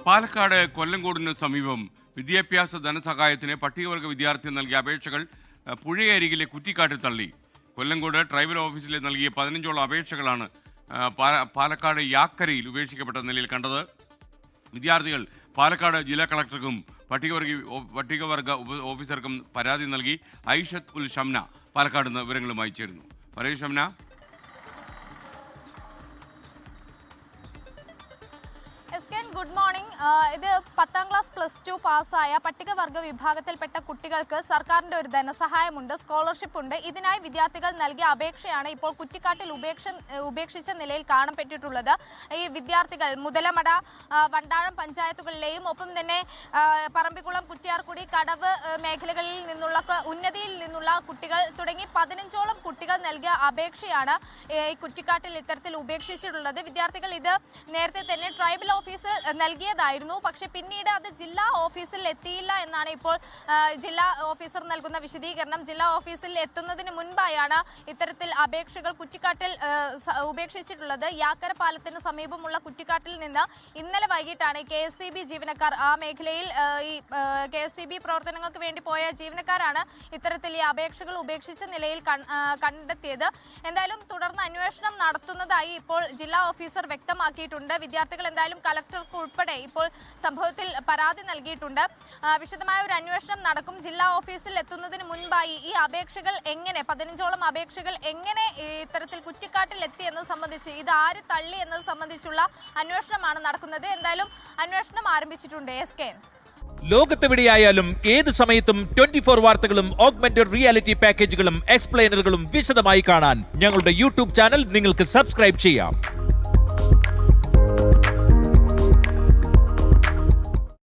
പാലക്കാട് കൊല്ലങ്കോടിന് സമീപം വിദ്യാഭ്യാസ ധനസഹായത്തിന് പട്ടികവർഗ വിദ്യാർത്ഥി നൽകിയ അപേക്ഷകൾ പുഴയരികിലെ കുറ്റിക്കാട്ടിൽ തള്ളി. കൊല്ലങ്കോട് ട്രൈബൽ ഓഫീസിൽ നൽകിയ 15ഓളം അപേക്ഷകളാണ് പാലക്കാട് യാക്കരയിൽ ഉപേക്ഷിക്കപ്പെട്ട നിലയിൽ കണ്ടത്. വിദ്യാർത്ഥികൾ പാലക്കാട് ജില്ലാ കളക്ടർക്കും പട്ടികവർഗ ഓഫീസർക്കും പരാതി നൽകി. ഐഷത്ത് ഉൽ ഷംന പാലക്കാട് നിന്ന് വിവരങ്ങളുമായി ചേരുന്നു. പറയൂ ഷംന. Good morning. ഇത് 10ാം ക്ലാസ് +2 പാസ്സായ പട്ടികവർഗ വിഭാഗത്തിൽപ്പെട്ട കുട്ടികൾക്ക് സർക്കാരിന്റെ ഒരു ധനസഹായമുണ്ട്, സ്കോളർഷിപ്പ് ഉണ്ട്. ഇതിനായി വിദ്യാർത്ഥികൾ നൽകിയ അപേക്ഷയാണ് ഇപ്പോൾ കുറ്റിക്കാട്ടിൽ ഉപേക്ഷിച്ച നിലയിൽ കാണപ്പെട്ടിട്ടുള്ളത്. ഈ വിദ്യാർത്ഥികൾ മുതലമട, വണ്ടാഴം പഞ്ചായത്തുകളിലെയും ഒപ്പം തന്നെ പറമ്പിക്കുളം, കുറ്റിയാർകുടി, കടവ് മേഖലകളിൽ നിന്നുള്ള ഉന്നതിയിൽ നിന്നുള്ള കുട്ടികൾ തുടങ്ങി 15ഓളം കുട്ടികൾ നൽകിയ അപേക്ഷയാണ് ഈ കുറ്റിക്കാട്ടിൽ ഇത്തരത്തിൽ ഉപേക്ഷിച്ചിട്ടുള്ളത്. വിദ്യാർത്ഥികൾ ഇത് നേരത്തെ തന്നെ ട്രൈബൽ ഓഫീസിൽ നൽകിയതായിരുന്നു. പക്ഷെ പിന്നീട് അത് ജില്ലാ ഓഫീസിൽ എത്തിയില്ല എന്നാണ് ഇപ്പോൾ ജില്ലാ ഓഫീസർ നൽകുന്ന വിശദീകരണം. ജില്ലാ ഓഫീസിൽ എത്തുന്നതിന് മുൻപായാണ് ഇത്തരത്തിൽ അപേക്ഷകൾ കുറ്റിക്കാട്ടിൽ ഉപേക്ഷിച്ചിട്ടുള്ളത്. യാക്കര പാലത്തിന് സമീപമുള്ള കുറ്റിക്കാട്ടിൽ നിന്ന് ഇന്നലെ വൈകിട്ടാണ് KSEB ജീവനക്കാർ, ആ മേഖലയിൽ ഈ KSEB പ്രവർത്തനങ്ങൾക്ക് വേണ്ടി പോയ ജീവനക്കാരാണ് ഇത്തരത്തിൽ ഈ അപേക്ഷകൾ ഉപേക്ഷിച്ച നിലയിൽ കണ്ടെത്തിയത്. എന്തായാലും തുടർന്ന് അന്വേഷണം നടത്തുന്നതായി ഇപ്പോൾ ജില്ലാ ഓഫീസർ വ്യക്തമാക്കിയിട്ടുണ്ട്. വിദ്യാർത്ഥികൾ എന്തായാലും കളക്ടർക്ക് ഉൾപ്പെടെ ഇപ്പോൾ സംഭവത്തിൽ പരാതി നൽകിയിട്ടുണ്ട്. വിശദമായ ഒരു അന്വേഷണം നടക്കും. ജില്ലാ ഓഫീസിൽ എത്തുന്നതിന് മുൻപായി ഈ അപേക്ഷകൾ എങ്ങനെ 15ഓളം അപേക്ഷകൾ എങ്ങനെ ഇത്തരത്തിൽ കുറ്റിക്കാട്ടിൽ എത്തി എന്നത് സംബന്ധിച്ച്, ഇത് ആര് തള്ളി എന്നത് സംബന്ധിച്ചുള്ള അന്വേഷണമാണ് നടക്കുന്നത്. എന്തായാലും അന്വേഷണം ആരംഭിച്ചിട്ടുണ്ട്. ലോകത്തെവിടെയായാലും ഏത് സമയത്തും 24 വാർത്തകളും ഓഗ്മെന്റഡ് റിയാലിറ്റി പാക്കേജുകളും എക്സ്പ്ലെയിനറുകളും വിശദമായി കാണാൻ ഞങ്ങളുടെ യൂട്യൂബ് ചാനൽ നിങ്ങൾക്ക് സബ്സ്ക്രൈബ് ചെയ്യാം.